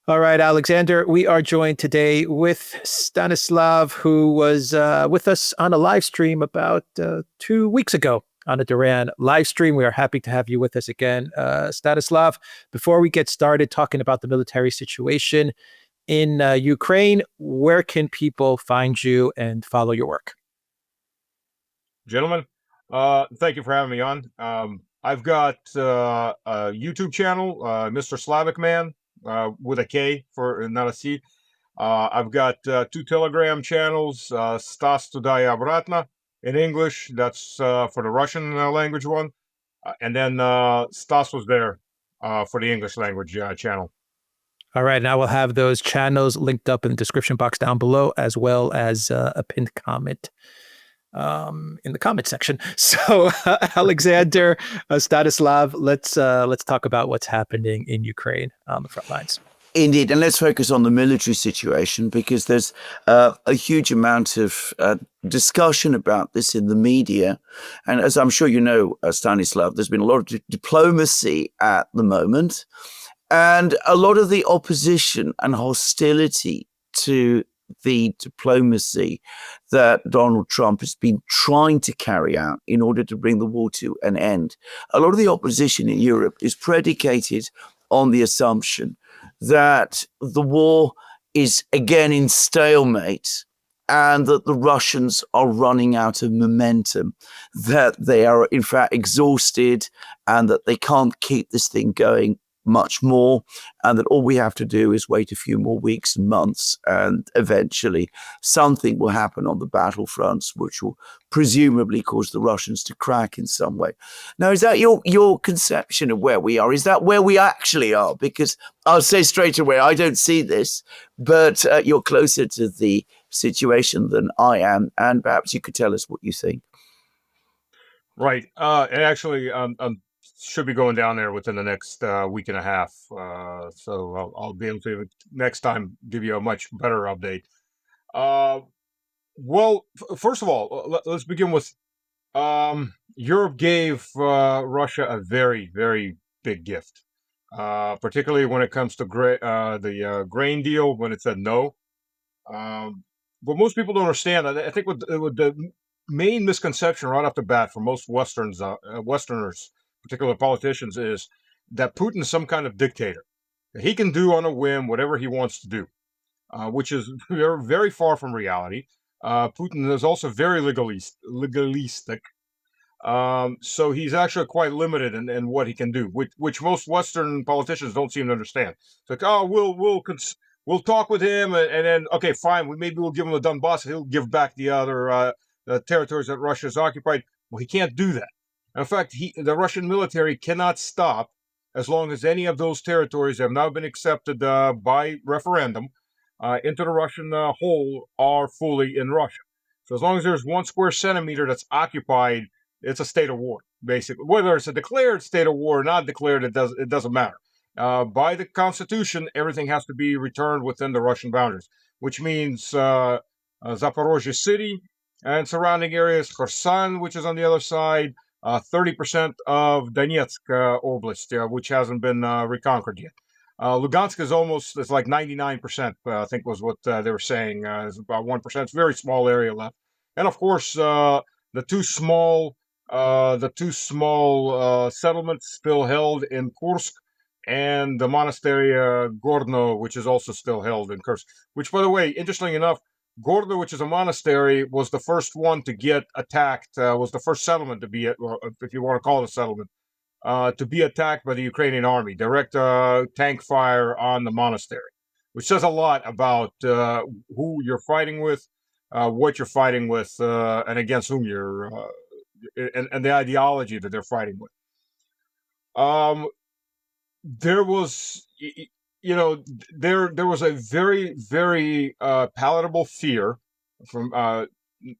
All right, Alexander, we are joined today with Stanislav, who was with us on a live stream about 2 weeks ago on a Duran live stream. We are happy to have you with us again. Stanislav, before we get started talking about the military situation in Ukraine, where can people find you and follow your work? Gentlemen, thank you for having me on. I've got a YouTube channel, Mr. Slavic Man, with a K for not a C. I've got two Telegram channels, Stas Tudaya Obratna in English. That's for the Russian language one. And then Stas was there for the English language channel. All right, now we'll have those channels linked up in the description box down below, as well as a pinned comment in the comment section. So, Alexander, Stanislav, let's talk about what's happening in Ukraine on the front lines. Indeed, and let's focus on the military situation because there's a huge amount of discussion about this in the media. And as I'm sure you know, Stanislav, there's been a lot of diplomacy at the moment, and a lot of the opposition and hostility to the diplomacy that Donald Trump has been trying to carry out in order to bring the war to an end. A lot of the opposition in Europe is predicated on the assumption that the war is again in stalemate and that the Russians are running out of momentum, that they are in fact exhausted and that they can't keep this thing going much more, and that all we have to do is wait a few more weeks and months, and eventually something will happen on the battlefronts, which will presumably cause the Russians to crack in some way. Now, is that your conception of where we are? Is that where we actually are? Because I'll say straight away, I don't see this, but you're closer to the situation than I am, and perhaps you could tell us what you think. Right. And actually, should be going down there within the next week and a half. So I'll be able to next time give you a much better update. Well, first of all, let's begin with Europe gave Russia a very, very big gift, particularly when it comes to the grain deal when it said no. But most people don't understand. I think what the main misconception right off the bat for most Westerners, particular politicians, is that Putin is some kind of dictator. He can do on a whim whatever he wants to do, which is very, very far from reality. Putin is also very legalistic. So he's actually quite limited in what he can do, which most Western politicians don't seem to understand. It's like, oh, we'll talk with him, and then okay, fine, maybe we'll give him the Donbass, he'll give back the other the territories that Russia has occupied. Well, he can't do that. In fact, the Russian military cannot stop as long as any of those territories have now been accepted by referendum into the Russian whole are fully in Russia. So as long as there's 1 square centimeter that's occupied, it's a state of war, basically. Whether it's a declared state of war or not declared, it doesn't matter. By the Constitution, everything has to be returned within the Russian boundaries, which means Zaporozhye city and surrounding areas, Kherson, which is on the other side, 30% of Donetsk Oblast, which hasn't been reconquered yet. Lugansk is like 99%, I think was what they were saying. It's about 1%. It's a very small area left. And of course, the two small settlements still held in Kursk, and the monastery Gorno, which is also still held in Kursk. Which, by the way, interestingly enough, Gorno, which is a monastery, was the first one to get attacked. Was the first settlement to be, if you want to call it a settlement, to be attacked by the Ukrainian army. Direct tank fire on the monastery, which says a lot about who you're fighting with, what you're fighting with, and against whom you're, and the ideology that they're fighting with. There was, there was a very, very palatable fear from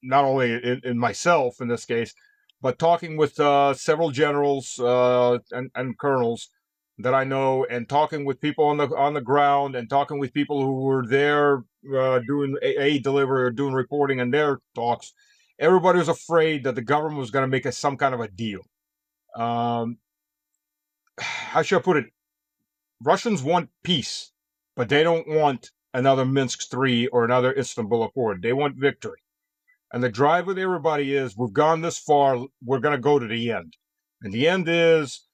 not only in myself in this case, but talking with several generals and colonels that I know, and talking with people on the ground, and talking with people who were there doing aid delivery or doing reporting and their talks. Everybody was afraid that the government was going to make some kind of a deal. How should I put it? Russians want peace. but they don't want another Minsk III or another Istanbul Accord. They want victory. And the drive with everybody is, we've gone this far, we're going to go to the end. And the end is,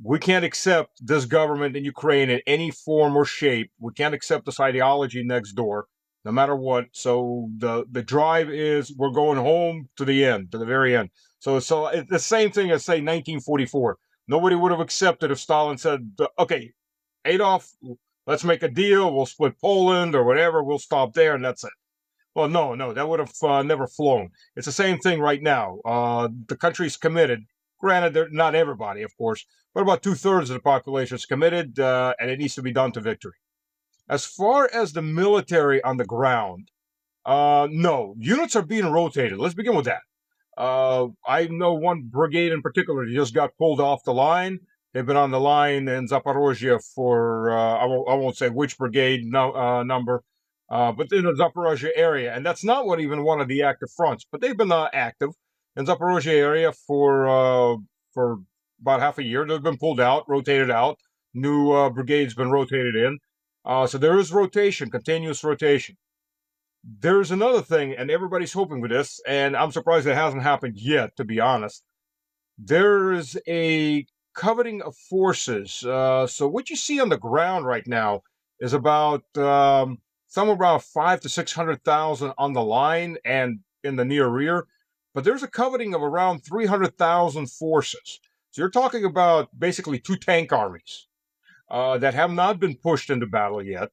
we can't accept this government in Ukraine in any form or shape. We can't accept this ideology next door, no matter what. So the drive is, we're going home to the end, to the very end. So it's the same thing as, say, 1944. Nobody would have accepted if Stalin said, okay, Adolf, let's make a deal. We'll split Poland or whatever. We'll stop there, and that's it. Well, no, that would have never flown. It's the same thing right now. The country's committed. Granted, not everybody, of course, but about 2/3 of the population is committed, and it needs to be done to victory. As far as the military on the ground, no, units are being rotated. Let's begin with that. I know one brigade in particular that just got pulled off the line. They've been on the line in Zaporozhye for, I won't say which brigade number, but in the Zaporozhye area. And that's not even one of the active fronts, but they've been active in Zaporozhye area for about half a year. They've been pulled out, rotated out. New brigades been rotated in. So there is rotation, continuous rotation. There's another thing, and everybody's hoping for this, and I'm surprised it hasn't happened yet, to be honest. There is a coveting of forces. So what you see on the ground right now is about somewhere around 500,000 to 600,000 on the line and in the near rear, but there's a coveting of around 300,000 forces. So you're talking about basically 2 tank armies that have not been pushed into battle yet.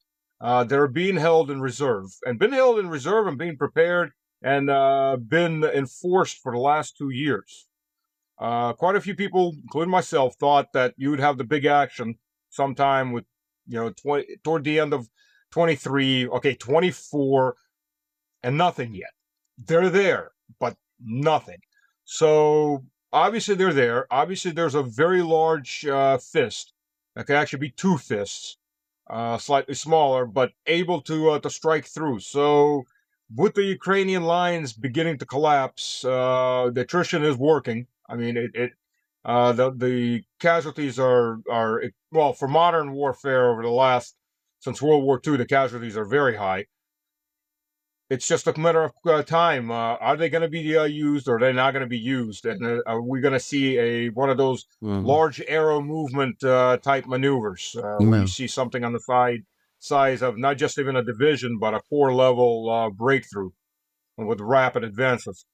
They're being held in reserve and being prepared and been enforced for the last 2 years. Quite a few people, including myself, thought that you would have the big action sometime with, toward the end of 23, okay, 24, and nothing yet. They're there, but nothing. So obviously they're there. Obviously there's a very large fist that could actually be 2 fists. Slightly smaller, but able to strike through. So, with the Ukrainian lines beginning to collapse, the attrition is working. I mean, the casualties are well, for modern warfare over the last, since World War II, the casualties are very high. It's just a matter of time. Are they going to be used, or are they not going to be used? And are we going to see one of those large arrow movement type maneuvers where you see something on the size of not just even a division, but a corps level breakthrough with rapid advances?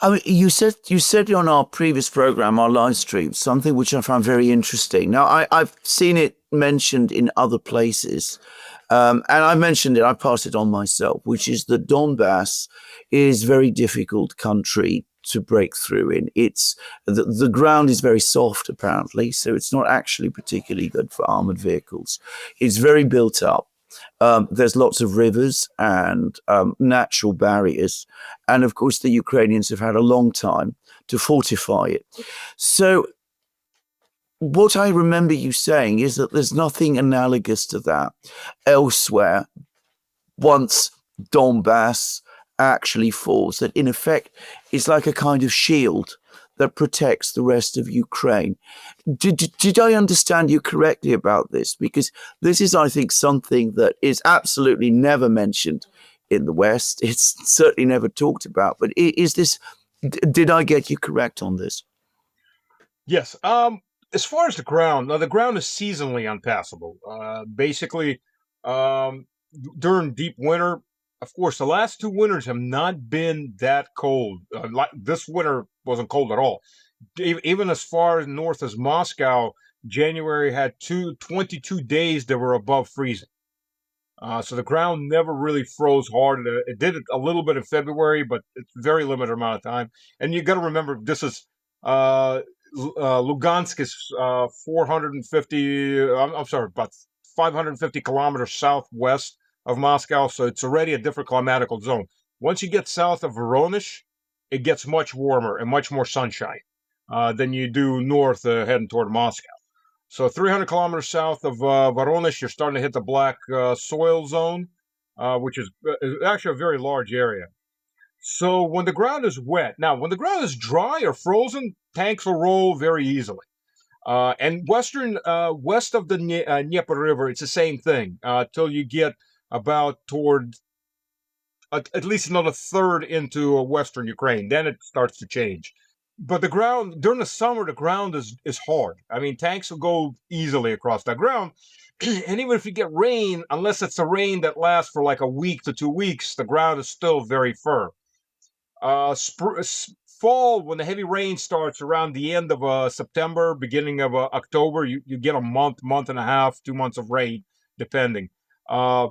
I mean, you said on our previous program, our live stream, something which I found very interesting. Now, I've seen it mentioned in other places, and I mentioned it. I passed it on myself, which is that Donbass is a very difficult country to break through in. It's the ground is very soft, apparently, so it's not actually particularly good for armored vehicles. It's very built up. There's lots of rivers and natural barriers. And of course, the Ukrainians have had a long time to fortify it. So what I remember you saying is that there's nothing analogous to that elsewhere once Donbass actually falls, that in effect is like a kind of shield that protects the rest of Ukraine. Did I understand you correctly about this? Because this is, I think, something that is absolutely never mentioned in the West. It's certainly never talked about. But is this? Did I get you correct on this? Yes. As far as the ground, now the ground is seasonally unpassable. Basically, during deep winter. Of course, the last 2 winters have not been that cold. This winter wasn't cold at all. Even as far north as Moscow, January had 22 days that were above freezing. So the ground never really froze hard. It did a little bit in February, but it's a very limited amount of time. And you got to remember, this is Lugansk is 450. I'm sorry, about 550 kilometers southwest of Moscow, so it's already a different climatical zone. Once you get south of Voronezh, it gets much warmer and much more sunshine than you do north heading toward Moscow. So 300 kilometers south of Voronezh, you're starting to hit the black soil zone, which is actually a very large area. So when the ground is wet, now when the ground is dry or frozen, tanks will roll very easily. And west of the Dnieper River, it's the same thing till you get about toward at least another third into western Ukraine. Then it starts to change. But the ground during the summer, the ground is hard. I mean, tanks will go easily across that ground. And even if you get rain, unless it's a rain that lasts for like a week to 2 weeks, the ground is still very firm. Fall, when the heavy rain starts around the end of September, beginning of October, you get a month and a half, 2 months of rain, depending. Yeah,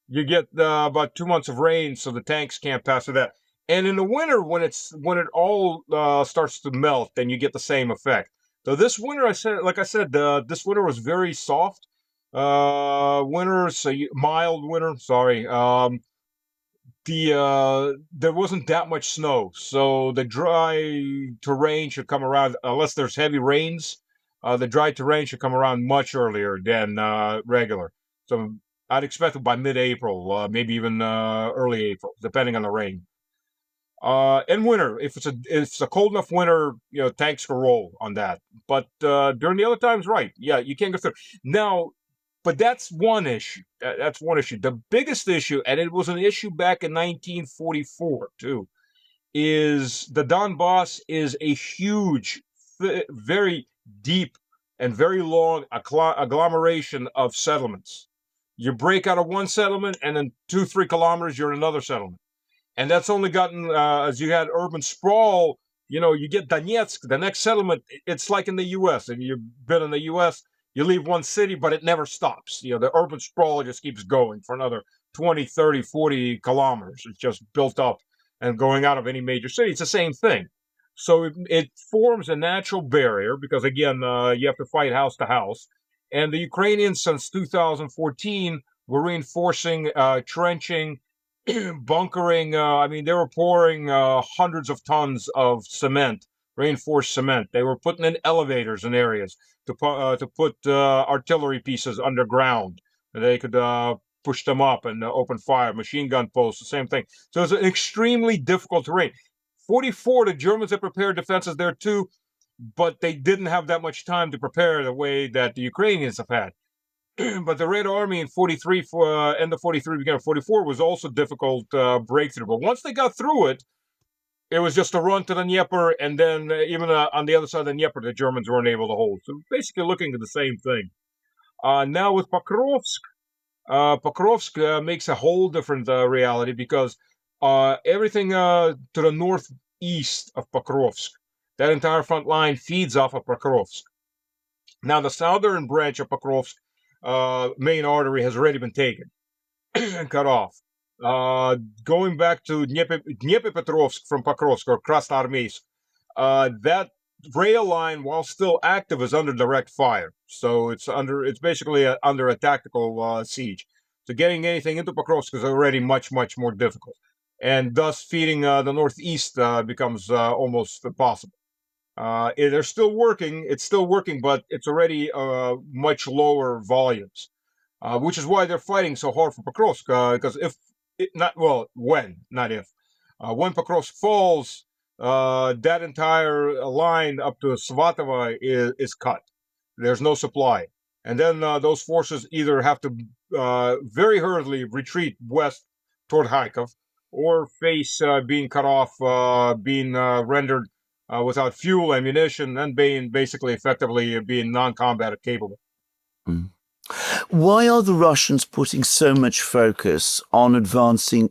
you get about 2 months of rain, so the tanks can't pass through that. And in the winter, when it all starts to melt, then you get the same effect. So this winter, like I said, this winter was very soft. Winter, so mild winter. Sorry. There wasn't that much snow, so the dry terrain should come around unless there's heavy rains. The dry terrain should come around much earlier than regular. So I'd expect it by mid-April, maybe even early April, depending on the rain. In winter, if it's a cold enough winter, tanks can roll on that. But during the other times, right? Yeah, you can't go through. Now, but that's one issue. That's one issue. The biggest issue, and it was an issue back in 1944 too, is the Donbass is a huge, very deep and very long agglomeration of settlements. You break out of one settlement, and then 2-3 kilometers, you're in another settlement. And that's only gotten as you had urban sprawl. You get Donetsk, the next settlement. It's like in the U.S. and you've been in the U.S. You leave one city, but it never stops. The urban sprawl just keeps going for another 20, 30, 40 kilometers. It's just built up and going out of any major city. It's the same thing. So it forms a natural barrier because, again, you have to fight house to house. And the Ukrainians, since 2014, were reinforcing, trenching, bunkering. I mean, they were pouring hundreds of tons of cement, reinforced cement. They were putting in elevators in areas to put artillery pieces underground. They could push them up and open fire. Machine gun posts, the same thing. So it's an extremely difficult terrain. 44, the Germans had prepared defenses there too, but they didn't have that much time to prepare the way that the Ukrainians have had. But the Red Army in 43, end of 43, beginning of 44, was also difficult breakthrough. But once they got through it, it was just a run to the Dnieper, and then even on the other side of the Dnieper, the Germans weren't able to hold. So basically looking at the same thing. Now with Pokrovsk, Pokrovsk makes a whole different reality because everything to the northeast of Pokrovsk, that entire front line feeds off of Pokrovsk. Now the southern branch of Pokrovsk main artery has already been taken and cut off. Going back to Dnepropetrovsk from Pokrovsk or Krasnoarmeysk, that rail line, while still active, is under direct fire. So it's basically under a tactical siege. So getting anything into Pokrovsk is already much, much more difficult. And thus feeding the northeast becomes almost impossible. They're still working. It's still working, but it's already much lower volumes, which is why they're fighting so hard for Pokrovsk. Because when Pokrovsk falls, that entire line up to Svatova is cut. There's no supply, and then those forces either have to very hurriedly retreat west toward Kharkov, or face being cut off, being rendered without fuel, ammunition, and being basically effectively being non-combat capable. Mm. Why are the Russians putting so much focus on advancing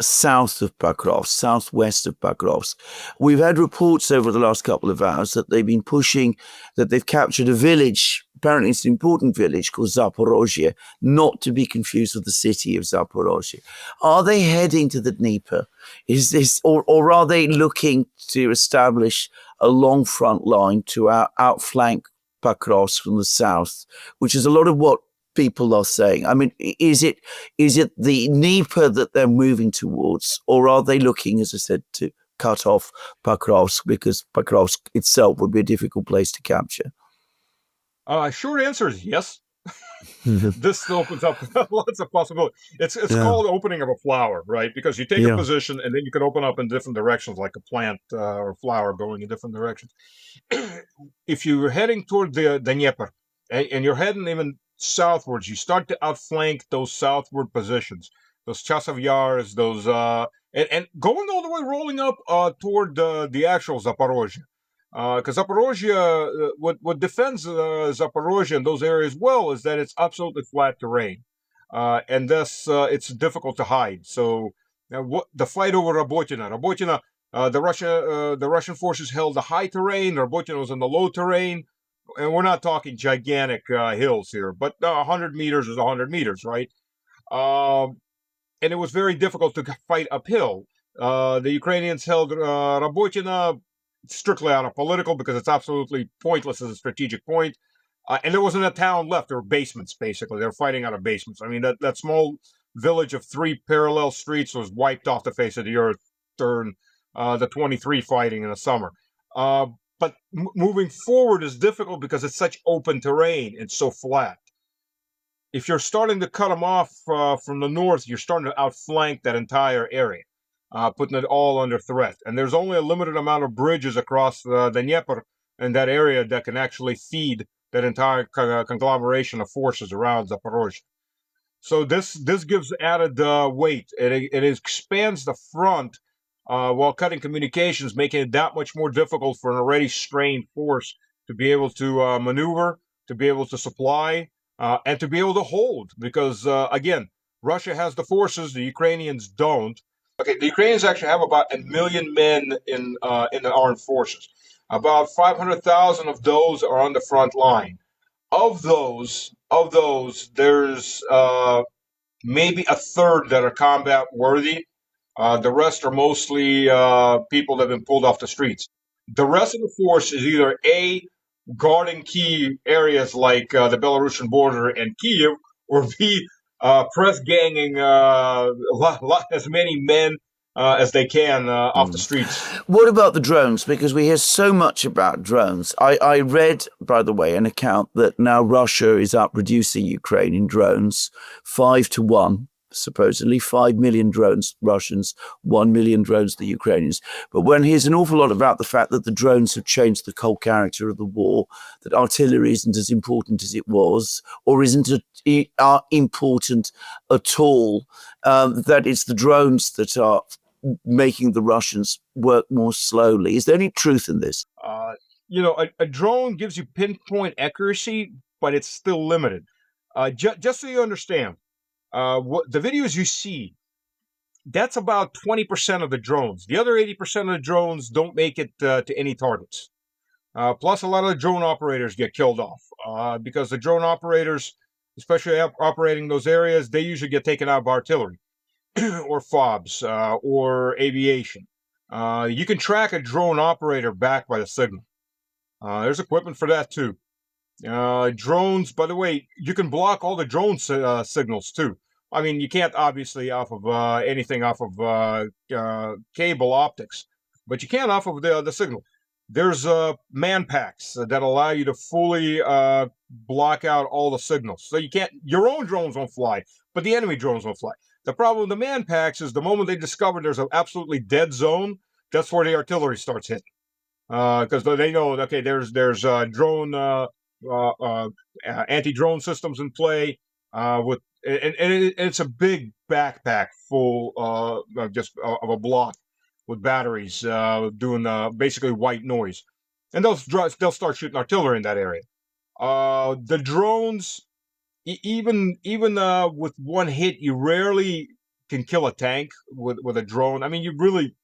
south of Pokrovsk, southwest of Pokrovsk? We've had reports over the last couple of hours that they've been pushing, that they've captured a village. Apparently it's an important village called Zaporozhye, not to be confused with the city of Zaporozhye. Are they heading to the Dnieper? Is this, or are they looking to establish a long front line to outflank Pokrovsk from the south, which is a lot of what people are saying? I mean, is it the Dnieper that they're moving towards, or are they looking, as I said, to cut off Pokrovsk because Pokrovsk itself would be a difficult place to capture? Short answer is yes. This opens up lots of possibilities. It's Yeah. called opening of a flower, right? Because you take a Yeah. position and then you can open up in different directions, like a plant or flower going in different directions. If you're heading toward the Dnieper and you're heading even southwards, you start to outflank those southward positions, those Chasov Yars, those and going all the way, rolling up toward the actual Zaporozhye. Because Zaporozhye, what defends Zaporozhye in those areas well is that it's absolutely flat terrain, and thus it's difficult to hide. So the fight over Rabotina, the Russian forces held the high terrain. Rabotina was in the low terrain, and we're not talking gigantic hills here, but 100 meters is 100 meters, right? And it was very difficult to fight uphill. The Ukrainians held Rabotina strictly on a political because it's absolutely pointless as a strategic point. And there wasn't a town left. There were basements, basically. They were fighting out of basements. I mean, that small village of 3 parallel streets was wiped off the face of the earth during the 23 fighting in the summer. But moving forward is difficult because it's such open terrain. It's so flat. If you're starting to cut them off from the north, you're starting to outflank that entire area, putting it all under threat. And there's only a limited amount of bridges across the Dnieper in that area that can actually feed that entire conglomeration of forces around Zaporozhye. So this gives added weight. It expands the front while cutting communications, making it that much more difficult for an already strained force to be able to maneuver, to be able to supply, and to be able to hold. Because again, Russia has the forces, the Ukrainians don't. Okay, the Ukrainians actually have about 1 million men in the armed forces. About 500,000 of those are on the front line. Of those, there's maybe a third that are combat worthy. The rest are mostly people that have been pulled off the streets. The rest of the force is either A, guarding key areas like the Belarusian border and Kiev, or B, press ganging as many men as they can off the streets. What about the drones? Because we hear so much about drones. I read, by the way, an account that now Russia is outproducing Ukraine in drones 5-1. Supposedly 5 million drones Russians, 1 million drones the Ukrainians. But when hears an awful lot about the fact that the drones have changed the whole character of the war, that artillery isn't as important as it was, or isn't important at all, that it's the drones that are making the Russians work more slowly. Is there any truth in this? A drone gives you pinpoint accuracy, but it's still limited. Just so you understand, what the videos you see, that's about 20% of the drones. The other 80% of the drones don't make it to any targets. Plus, a lot of the drone operators get killed off because the drone operators, especially operating those areas, they usually get taken out by artillery or FOBs or aviation. You can track a drone operator back by the signal. There's equipment for that too. Drones, by the way, you can block all the drone signals too. I mean, you can't obviously off of anything off of cable optics, but you can off of the signal. There's man packs that allow you to fully block out all the signals. So you can't, your own drones won't fly, but the enemy drones won't fly. The problem with the man packs is the moment they discover there's an absolutely dead zone, that's where the artillery starts hitting. Because they know, okay, there's drone anti-drone systems in play with, and it's a big backpack full of a block with batteries doing basically white noise, and they'll start shooting artillery in that area. The drones, even with one hit, you rarely can kill a tank with a drone. I mean, you really,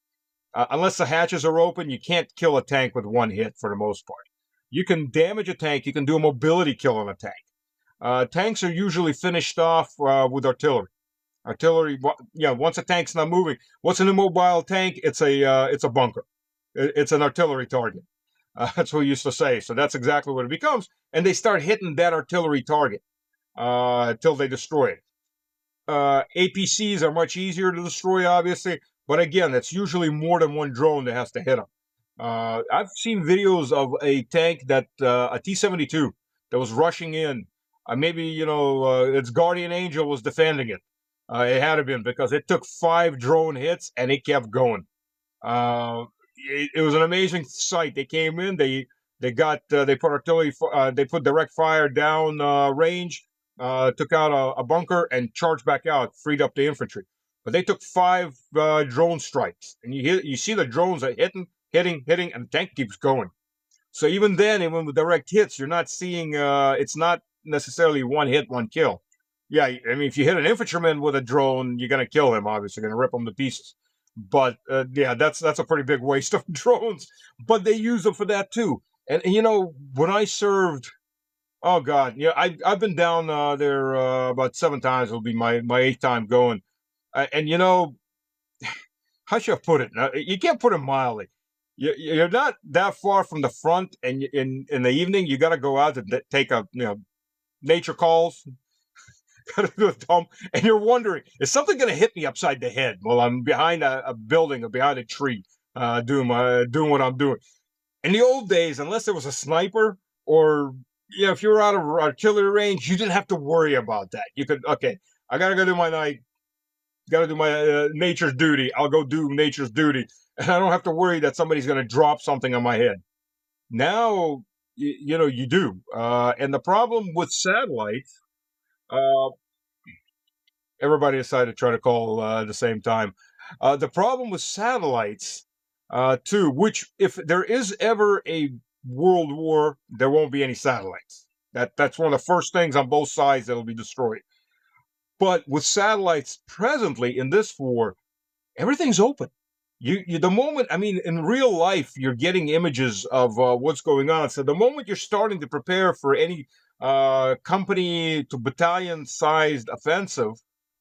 unless the hatches are open, you can't kill a tank with one hit for the most part. You can damage a tank. You can do a mobility kill on a tank. Tanks are usually finished off with artillery. Artillery, once a tank's not moving, what's an immobile tank? It's a bunker. It's an artillery target. That's what we used to say. So that's exactly what it becomes. And they start hitting that artillery target until they destroy it. APCs are much easier to destroy, obviously, but again, that's usually more than one drone that has to hit them. I've seen videos of a tank that a T-72 that was rushing in Maybe, its guardian angel was defending it. It had to been, because it took 5 drone hits and it kept going. It was an amazing sight. They came in, they put artillery, they put direct fire down range, took out a bunker and charged back out, freed up the infantry. But they took 5 drone strikes, and you see the drones are hitting, and the tank keeps going. So even then, even with direct hits, you're not seeing. It's not necessarily one hit, one kill. Yeah, I mean, if you hit an infantryman with a drone, you're gonna kill him. Obviously, you're gonna rip him to pieces. But yeah, that's a pretty big waste of drones. But they use them for that too. And when I served, oh god, yeah, I've been down there about 7 times. It'll be my 8th time going. And how should I put it? Now, you can't put it mildly. You're not that far from the front, and in the evening you got to go out to take a nature calls. Got to do a dump, and you're wondering, is something going to hit me upside the head while I'm behind a building or behind a tree, doing what I'm doing. In the old days, unless there was a sniper, or if you were out of artillery range, you didn't have to worry about that. You could, okay, I gotta go do my night. Got to do my nature's duty. I'll go do nature's duty, and I don't have to worry that somebody's going to drop something on my head. Now, you do. And the problem with satellites, uh, everybody decided to try to call at the same time. The problem with satellites, too, which if there is ever a world war, there won't be any satellites. That's one of the first things on both sides that'll be destroyed. But with satellites presently in this war, everything's open. The moment, I mean, in real life, you're getting images of what's going on. So the moment you're starting to prepare for any company to battalion sized offensive,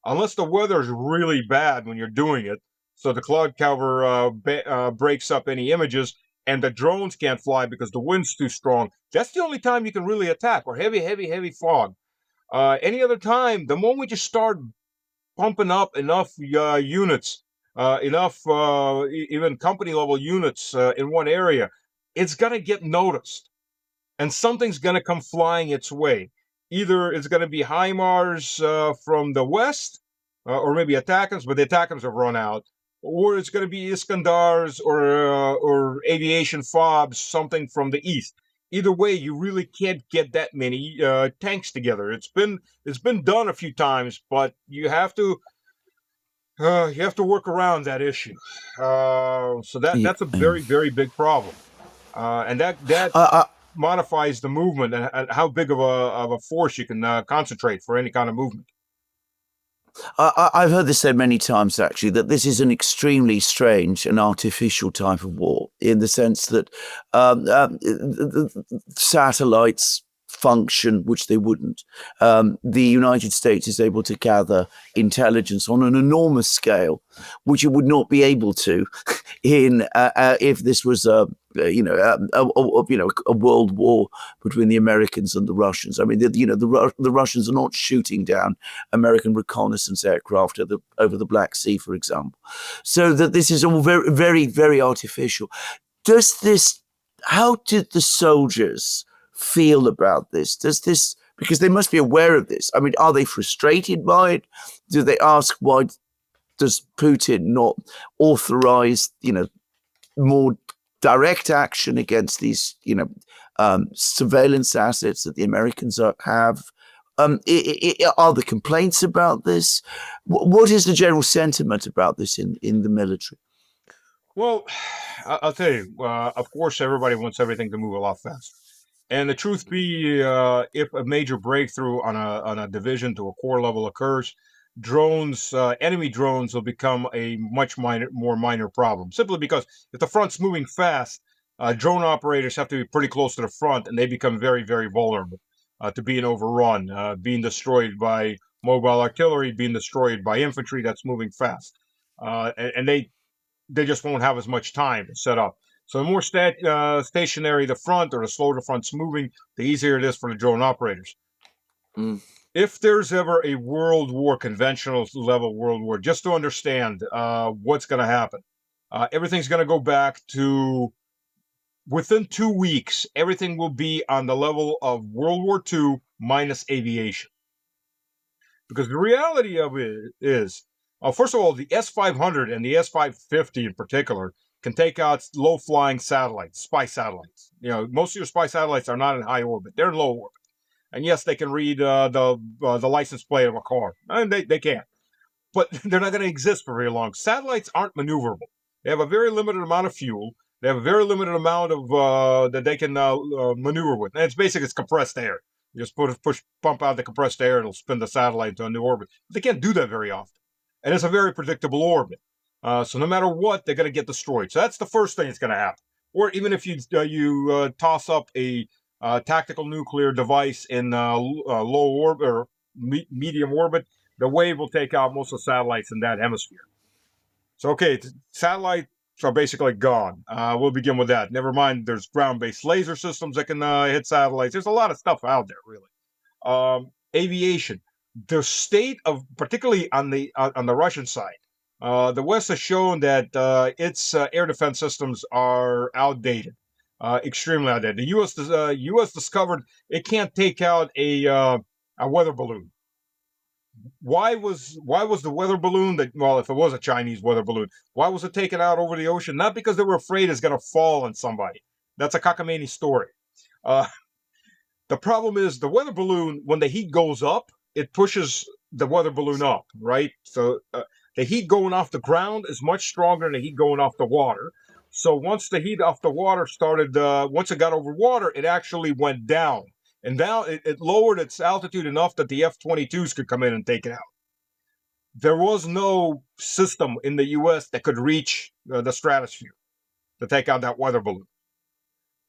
unless the weather is really bad when you're doing it, so the cloud cover breaks up any images, and the drones can't fly because the wind's too strong, that's the only time you can really attack, or heavy fog. Any other time, the moment you start pumping up enough units, enough even company level units in one area, it's going to get noticed, and something's going to come flying its way. Either it's going to be HIMARS from the west, or maybe ATACMS, but the ATACMS have run out, or it's going to be Iskandars or aviation FOBs, something from the east. Either way, you really can't get that many tanks together. It's been done a few times, but you have to work around that issue. So that's a very, very big problem, and that modifies the movement and how big of a force you can concentrate for any kind of movement. I've heard this said many times, actually, that this is an extremely strange and artificial type of war, in the sense that satellites function, which they wouldn't. The United States is able to gather intelligence on an enormous scale, which it would not be able to in if this was a world war between the Americans and the Russians. I mean, the Russians are not shooting down American reconnaissance aircraft over the Black Sea, for example. So that this is all very, very, very artificial. How did the soldiers feel about this? Because they must be aware of this. I mean, are they frustrated by it? Do they ask, why does Putin not authorize, more direct action against these, surveillance assets that the Americans have? Are there complaints about this? What is the general sentiment about this in the military? Well, I'll tell you. Of course, everybody wants everything to move a lot faster. And the truth be, if a major breakthrough on a division to a corps level occurs, enemy drones will become a much more minor problem. Simply because if the front's moving fast, drone operators have to be pretty close to the front, and they become very, very vulnerable to being overrun, being destroyed by mobile artillery, being destroyed by infantry that's moving fast, and they just won't have as much time to set up. So the more stationary the front, or the slower the front's moving, the easier it is for the drone operators. Mm. If there's ever a world war, conventional level world war, just to understand what's going to happen, everything's going to go back to within 2 weeks, everything will be on the level of World War II minus aviation. Because the reality of it is, first of all, the S-500 and the S-550 in particular can take out low-flying satellites, spy satellites. Most of your spy satellites are not in high orbit; they're in low orbit. And yes, they can read the license plate of a car, and they can, but they're not going to exist for very long. Satellites aren't maneuverable. They have a very limited amount of fuel. They have a very limited amount of that they can maneuver with. And it's compressed air. You just pump out the compressed air, it'll spin the satellite to a new orbit. But they can't do that very often. And it's a very predictable orbit. So no matter what, they're going to get destroyed. So that's the first thing that's going to happen. Or even if you toss up a tactical nuclear device in low orbit or medium orbit, the wave will take out most of the satellites in that hemisphere. So, okay, satellites are basically gone. We'll begin with that. Never mind, there's ground-based laser systems that can hit satellites. There's a lot of stuff out there, really. Aviation, the state of, particularly on the Russian side, the West has shown that its air defense systems are outdated, extremely outdated. The U.S. discovered it can't take out a weather balloon. Why was the weather balloon if it was a Chinese weather balloon, why was it taken out over the ocean? Not because they were afraid it's going to fall on somebody. That's a cockamamie story. The problem is the weather balloon, when the heat goes up, it pushes the weather balloon up, right? So the heat going off the ground is much stronger than the heat going off the water. So once the heat off the water started, once it got over water, it actually went down. And now it lowered its altitude enough that the F-22s could come in and take it out. There was no system in the U.S. that could reach the stratosphere to take out that weather balloon.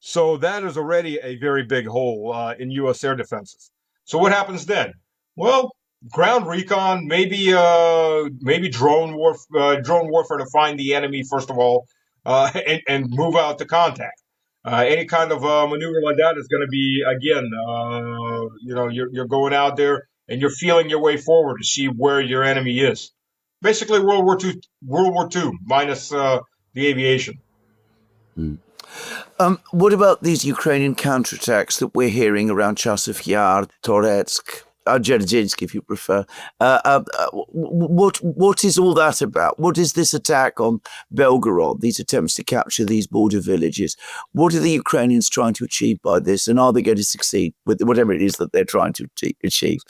So that is already a very big hole in U.S. air defenses. So what happens then? Well, ground recon, maybe drone warfare to find the enemy first of all, and move out to contact. Any kind of maneuver like that is going to be, again, you're going out there and you're feeling your way forward to see where your enemy is. Basically, World War II minus the aviation. What about these Ukrainian counterattacks that we're hearing around Chasiv Yar, Toretsk, Dzerzhinsk, if you prefer? What is all that about? What is this attack on Belgorod, these attempts to capture these border villages? What are the Ukrainians trying to achieve by this, and are they going to succeed with whatever it is that they're trying to achieve?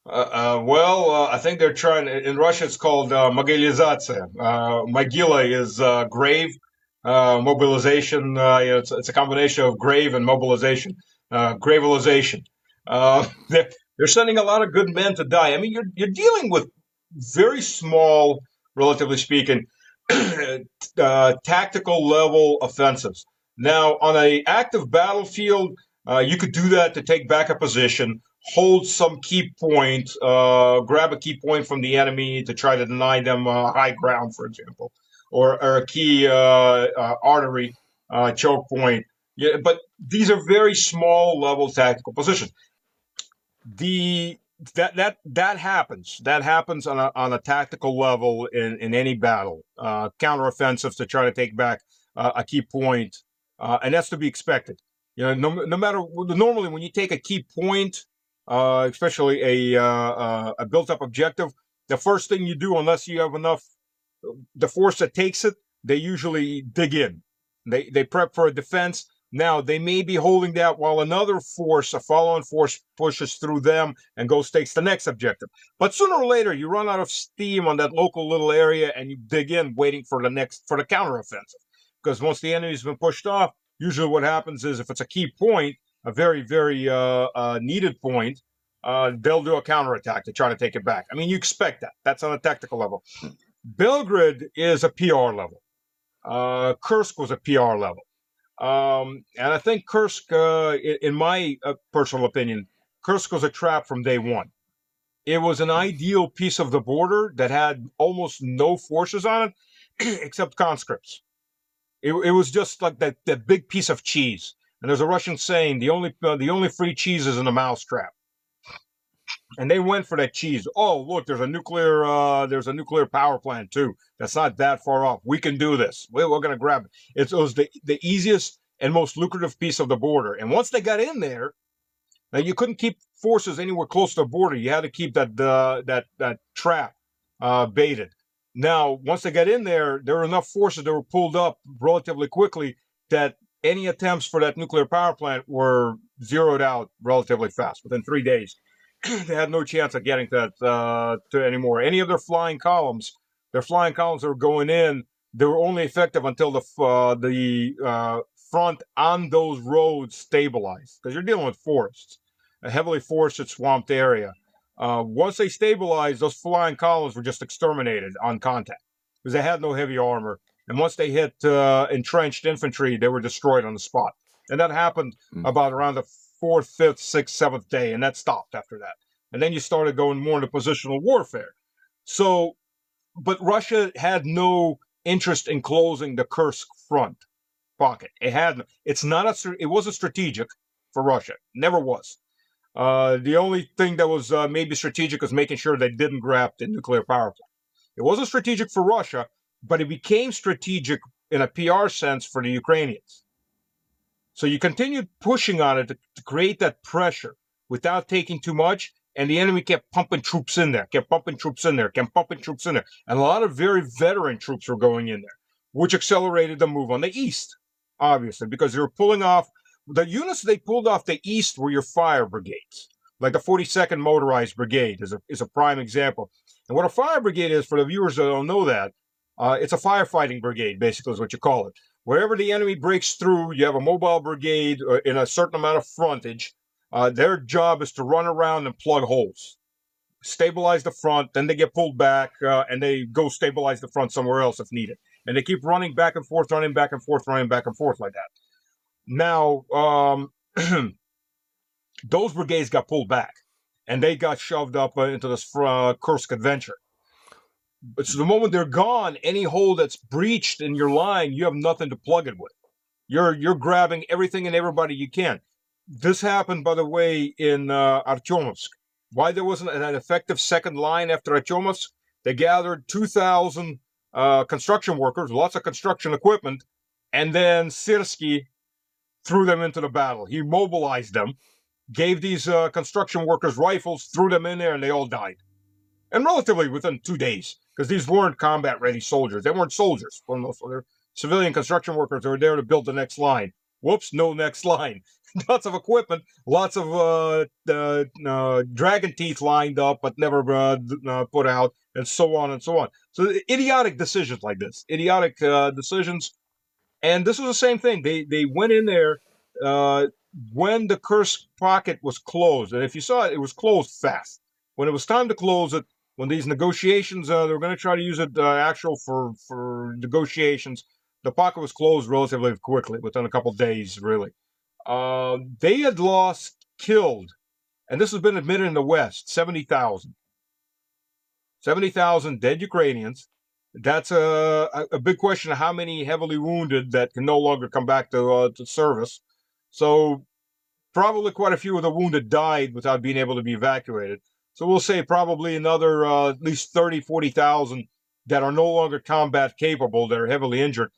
I think they're trying. In Russia, it's called mogilizatsiya. Могила is grave. Mobilization. It's a combination of grave and mobilization. Gravelization. They're sending a lot of good men to die. I mean, you're dealing with very small, relatively speaking, tactical level offensives. Now, on an active battlefield, you could do that to take back a position, hold some key point, grab a key point from the enemy to try to deny them high ground, for example, or a key artery choke point. Yeah, but these are very small level tactical positions. That happens. That happens on a tactical level in any battle. Counteroffensives to try to take back a key point, and that's to be expected. No matter normally when you take a key point, especially a built-up objective, the first thing you do, unless you have enough, the force that takes it, they usually dig in. They prep for a defense. Now, they may be holding that while another force, a follow-on force, pushes through them and takes the next objective. But sooner or later, you run out of steam on that local little area and you dig in waiting for the counteroffensive. Because once the enemy's been pushed off, usually what happens is if it's a key point, a very, very needed point, they'll do a counterattack to try to take it back. I mean, you expect that. That's on a tactical level. Belgrade is a PR level. Kursk was a PR level. And I think Kursk, in my personal opinion, Kursk was a trap from day one. It was an ideal piece of the border that had almost no forces on it, except conscripts. It was just like that big piece of cheese. And there's a Russian saying, the only free cheese is in a mousetrap. And they went for that cheese. Oh, look, there's a nuclear power plant too. That's not that far off. We can do this. We're going to grab it. It was the easiest and most lucrative piece of the border. And once they got in there, now you couldn't keep forces anywhere close to the border. You had to keep that trap baited. Now, once they got in there were enough forces that were pulled up relatively quickly that any attempts for that nuclear power plant were zeroed out relatively fast. Within 3 days, they had no chance of getting that to anymore. Any of their flying columns that were going in, they were only effective until the front on those roads stabilized, because you're dealing with forests, a heavily forested, swamped area. Once they stabilized, those flying columns were just exterminated on contact because they had no heavy armor. And once they hit entrenched infantry, they were destroyed on the spot. And that happened about around the 4th, 5th, 6th, 7th day, and that stopped after that. And then you started going more into positional warfare. So, but Russia had no interest in closing the Kursk front pocket. It wasn't strategic for Russia. Never was. The only thing that was maybe strategic was making sure they didn't grab the nuclear power plant. It wasn't strategic for Russia, but it became strategic in a PR sense for the Ukrainians. So you continued pushing on it to create that pressure without taking too much, and the enemy kept pumping troops in there, kept pumping troops in there. And a lot of very veteran troops were going in there, which accelerated the move on the east, obviously, because they were pulling off. The units they pulled off the east were your fire brigades, like the 42nd Motorized Brigade is a prime example. And what a fire brigade is, for the viewers that don't know that, it's a firefighting brigade, basically, is what you call it. Wherever the enemy breaks through, you have a mobile brigade in a certain amount of frontage. Their job is to run around and plug holes, stabilize the front, then they get pulled back, and they go stabilize the front somewhere else if needed. And they keep running back and forth, running back and forth like that. Now, those brigades got pulled back, and they got shoved up into this Kursk adventure. But so the moment they're gone, any hole that's breached in your line, you have nothing to plug it with. You're grabbing everything and everybody you can. This happened, by the way, in Artyomovsk. Why there wasn't an effective second line after Artyomovsk? They gathered 2,000 construction workers, lots of construction equipment, and then Sirsky threw them into the battle. He mobilized them, gave these construction workers rifles, threw them in there, and they all died. And relatively within 2 days, because these weren't combat-ready soldiers. They weren't soldiers. They're civilian construction workers who were there to build the next line. Whoops, no next line. Lots of equipment, lots of dragon teeth lined up, but never put out, and so on and so on. So idiotic decisions like this, idiotic decisions. And this was the same thing. They went in there when the Kursk pocket was closed. And if you saw it, it was closed fast. When it was time to close it, when these negotiations, they were going to try to use it for negotiations, the pocket was closed relatively quickly, within a couple of days, really. They had killed, and this has been admitted in the West, 70,000. 70,000 dead Ukrainians. That's a big question of how many heavily wounded that can no longer come back to service. So probably quite a few of the wounded died without being able to be evacuated. So we'll say probably another at least 30, 40,000 that are no longer combat capable, that are heavily injured.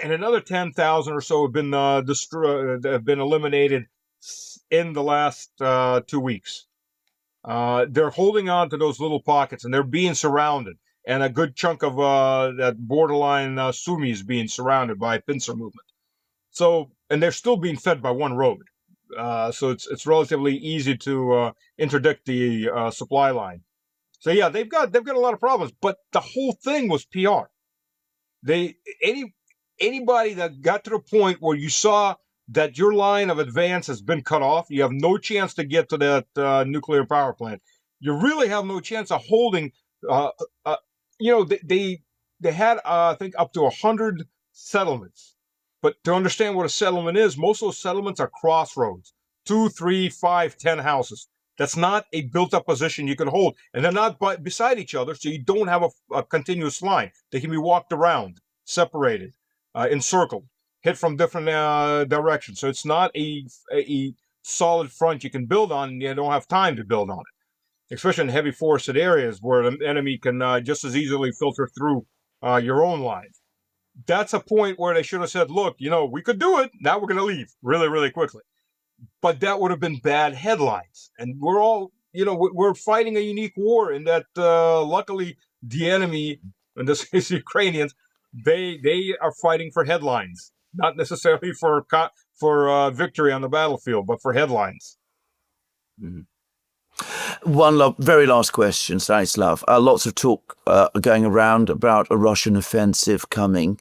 And another 10,000 or so have been have been eliminated in the last 2 weeks. They're holding on to those little pockets, and they're being surrounded. And a good chunk of that borderline Sumy is being surrounded by pincer movement. So, and they're still being fed by one road. So it's relatively easy to interdict the supply line. So yeah, they've got a lot of problems, but the whole thing was PR. Anybody that got to the point where you saw that your line of advance has been cut off, you have no chance to get to that nuclear power plant. You really have no chance of holding. They had I think up to 100 settlements. But to understand what a settlement is, most of those settlements are crossroads. 2, 3, 5, 10 houses. That's not a built-up position you can hold. And they're not beside each other, so you don't have a continuous line. They can be walked around, separated, encircled, hit from different directions. So it's not a solid front you can build on, and you don't have time to build on it, especially in heavy forested areas where the enemy can just as easily filter through your own lines. that's a point where they should have said, look, we could do it. Now we're going to leave really, really quickly. But that would have been bad headlines. And we're all, we're fighting a unique war in that luckily the enemy, in this case, the Ukrainians, they are fighting for headlines, not necessarily for victory on the battlefield, but for headlines. Mhm. One very last question, Stanislav. Lots of talk going around about a Russian offensive coming.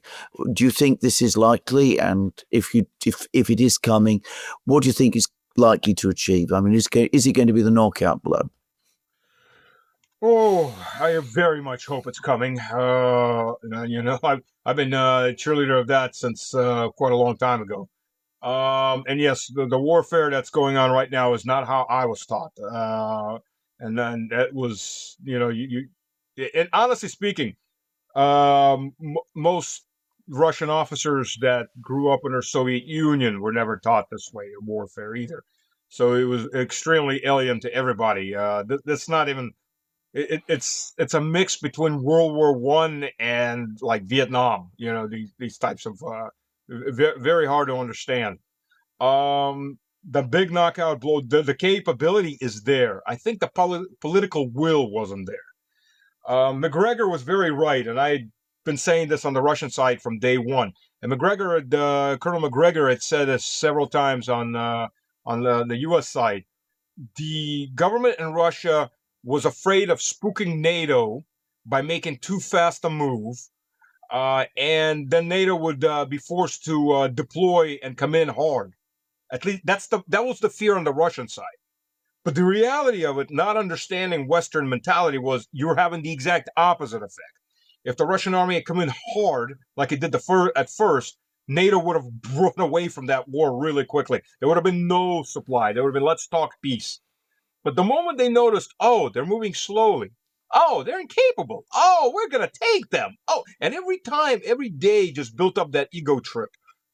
Do you think this is likely? And if it is coming, what do you think is likely to achieve? I mean, is it going to be the knockout blow? Oh, I very much hope it's coming. I've been a cheerleader of that since quite a long time ago. And yes, the warfare that's going on right now is not how I was taught. And then that was, and honestly speaking, most Russian officers that grew up under Soviet Union were never taught this way of warfare either. So it was extremely alien to everybody. That's not even. It's a mix between World War One and like Vietnam. These types of very hard to understand. The big knockout blow, the capability is there. I think the political will wasn't there. McGregor was very right, and I'd been saying this on the Russian side from day one. And Colonel McGregor had said this several times on the U.S. side. The government in Russia was afraid of spooking NATO by making too fast a move, and then NATO would be forced to deploy and come in hard. At least that was the fear on the Russian side. But the reality of it, not understanding Western mentality, was you're having the exact opposite effect. If the Russian army had come in hard, like it did at first, NATO would have run away from that war really quickly. There would have been no supply. There would have been, let's talk peace. But the moment they noticed, oh, they're moving slowly. Oh, they're incapable. Oh, we're going to take them. Oh, and every day just built up that ego trip.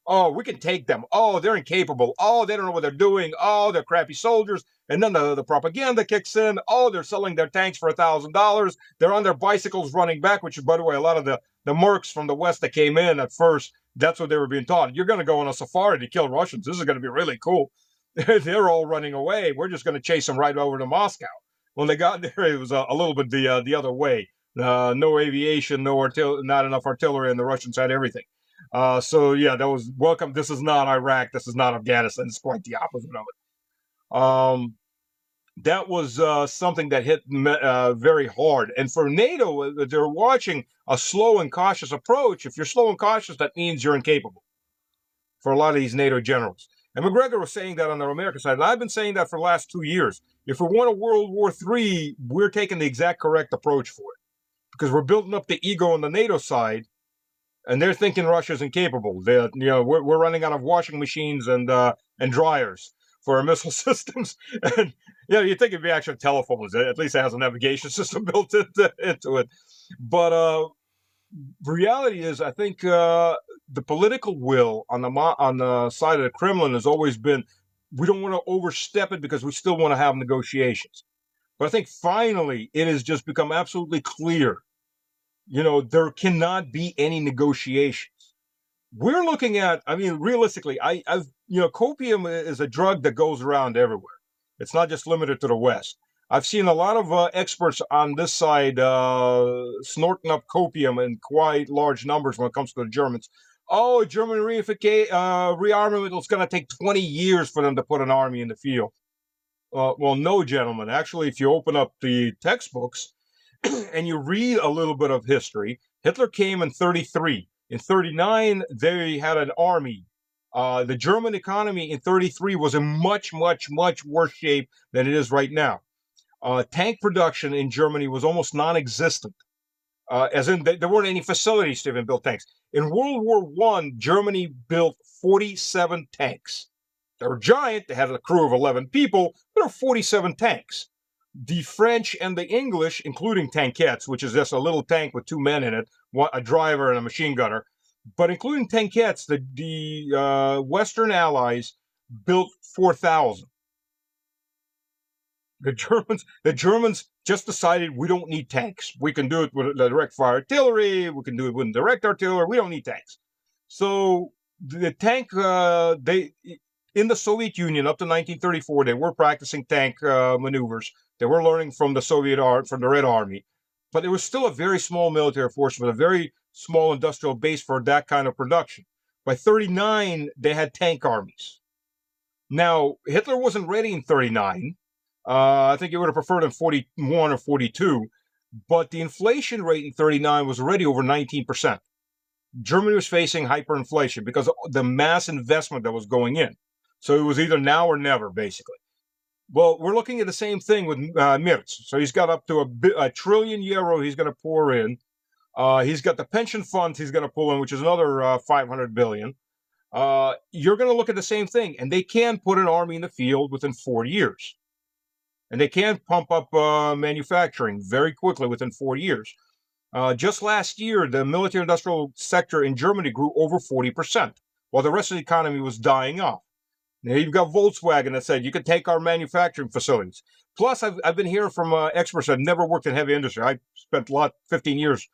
Oh, we can take them. Oh, they're incapable. Oh, they don't know what they're doing. Oh, they're crappy soldiers. And then the propaganda kicks in. Oh, they're selling their tanks for $1,000. They're on their bicycles running back, which, by the way, a lot of the mercs from the West that came in at first, that's what they were being taught. You're going to go on a safari to kill Russians. This is going to be really cool. They're all running away. We're just going to chase them right over to Moscow. When they got there, it was a little bit the other way. No aviation, not enough artillery, and the Russians had everything. So yeah, that was welcome. This is not Iraq. This is not Afghanistan. It's quite the opposite of it. That was something that hit very hard. And for NATO, they're watching a slow and cautious approach. If you're slow and cautious, that means you're incapable for a lot of these NATO generals. And McGregor was saying that on the American side. And I've been saying that for the last 2 years. If we want a World War III, we're taking the exact correct approach for it. Because we're building up the ego on the NATO side, and they're thinking Russia's incapable. We're running out of washing machines and dryers for our missile systems. And you think it'd be actual telephones. At least it has a navigation system built into it. But reality is, I think the political will on the side of the Kremlin has always been, we don't want to overstep it because we still want to have negotiations. But I think finally it has just become absolutely clear. There cannot be any negotiations. We're looking at, I mean, realistically, copium is a drug that goes around everywhere. It's not just limited to the West. I've seen a lot of experts on this side snorting up copium in quite large numbers when it comes to the Germans. Oh, German rearmament is going to take 20 years for them to put an army in the field. Well, no, gentlemen. Actually, if you open up the textbooks and you read a little bit of history, Hitler came in 1933. In 1939, they had an army. The German economy in 1933 was in much, much, much worse shape than it is right now. Tank production in Germany was almost non-existent, as in there weren't any facilities to even build tanks. In World War I, Germany built 47 tanks. They were giant. They had a crew of 11 people. There were 47 tanks. The French and the English, including tankettes, which is just a little tank with 2 men in it, a driver and a machine gunner, but including tankettes, the Western Allies built 4,000. The Germans just decided we don't need tanks. We can do it with direct fire artillery. We can do it with direct artillery. We don't need tanks. So the tank, in the Soviet Union up to 1934, they were practicing tank maneuvers. They were learning from the from the Red Army, but it was still a very small military force with a very small industrial base for that kind of production. By 39, they had tank armies. Now, Hitler wasn't ready in 39. I think he would have preferred in 41 or 42, but the inflation rate in 39 was already over 19%. Germany was facing hyperinflation because of the mass investment that was going in. So it was either now or never, basically. Well, we're looking at the same thing with Merz. So he's got up to a trillion euro he's going to pour in. He's got the pension funds he's going to pull in, which is another 500 billion. You're going to look at the same thing, and they can put an army in the field within 4 years. And they can pump up manufacturing very quickly within 4 years. Just last year, the military-industrial sector in Germany grew over 40%, while the rest of the economy was dying off. Now, you've got Volkswagen that said, you can take our manufacturing facilities. Plus, I've been hearing from experts that never worked in heavy industry. I spent 15 years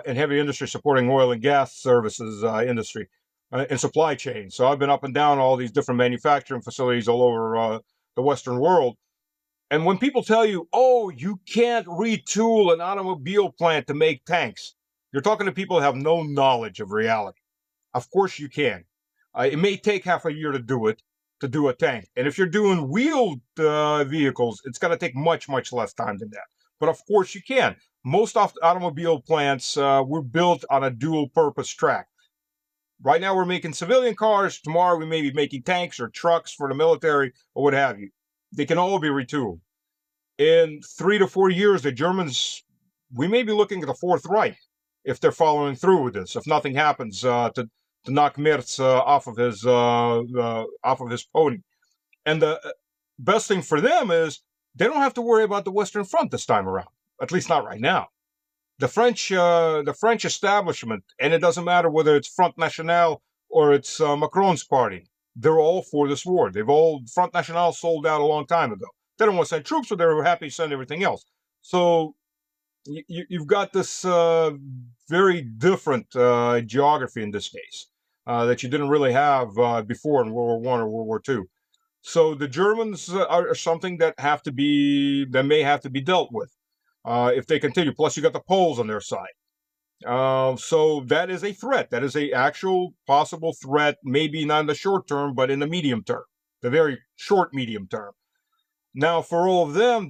in heavy industry supporting oil and gas services industry and supply chain. So I've been up and down all these different manufacturing facilities all over the Western world. And when people tell you, oh, you can't retool an automobile plant to make tanks, you're talking to people who have no knowledge of reality. Of course you can. It may take half a year to do it, to do a tank. And if you're doing wheeled vehicles, it's going to take much, much less time than that. But of course you can. Most automobile plants were built on a dual purpose track. Right now we're making civilian cars. Tomorrow we may be making tanks or trucks for the military or what have you. They can all be retooled. In 3 to 4 years, the Germans, we may be looking at the Fourth Reich if they're following through with this. If nothing happens to knock Merz off of his pony, and the best thing for them is they don't have to worry about the Western Front this time around. At least not right now. The French establishment, and it doesn't matter whether it's Front National or it's Macron's party. They're all for this war. Front National sold out a long time ago. They don't want to send troops, but they're happy to send everything else. So you've got this very different geography in this case that you didn't really have before in World War I or World War II. So the Germans are something that may have to be dealt with if they continue. Plus, you got the Poles on their side. So that is a threat. That is a actual possible threat, maybe not in the short term, but in the medium term, the very short medium term. Now, for all of them,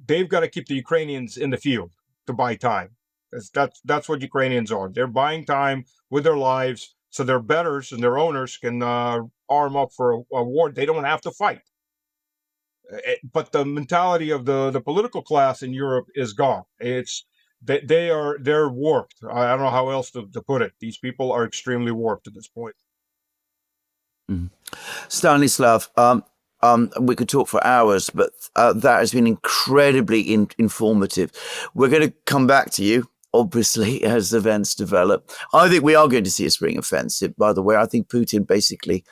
they've got to keep the Ukrainians in the field to buy time. That's what Ukrainians are. They're buying time with their lives so their betters and their owners can arm up for a war. They don't have to fight. But the mentality of the political class in Europe is gone. They're warped. I don't know how else to put it. These people are extremely warped at this point. Stanislav, we could talk for hours, but that has been incredibly informative. We're going to come back to you, obviously, as events develop. I think we are going to see a spring offensive, by the way. I think Putin basically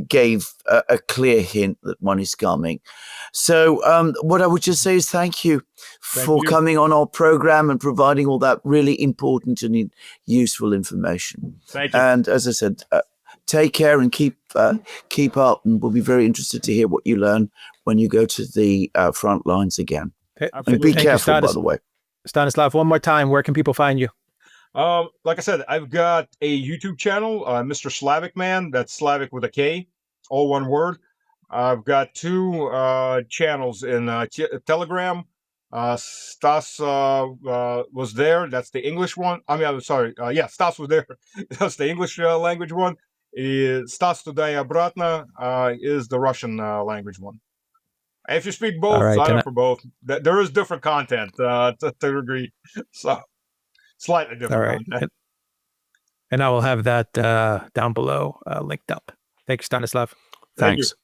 gave a clear hint that one is coming. So what I would just say is thank you for coming on our program and providing all that really important and useful information. Thank you. And as I said, take care and keep up, and we'll be very interested to hear what you learn when you go to the front lines again. And be careful, by the way. Stanislav, one more time, where can people find you? Like I said, I've got a YouTube channel, Mr. Slavic Man. That's Slavic with a K, all one word. I've got 2 channels in Telegram. Stas was there. That's the English one. I'm sorry. Stas was there. That's the English language one. Stas Tudaya Obratno is the Russian language one. And if you speak both, sign up for both. There is different content to a degree. So slightly different content. And I will have that down below linked up. Thanks, Stanislav. Thanks.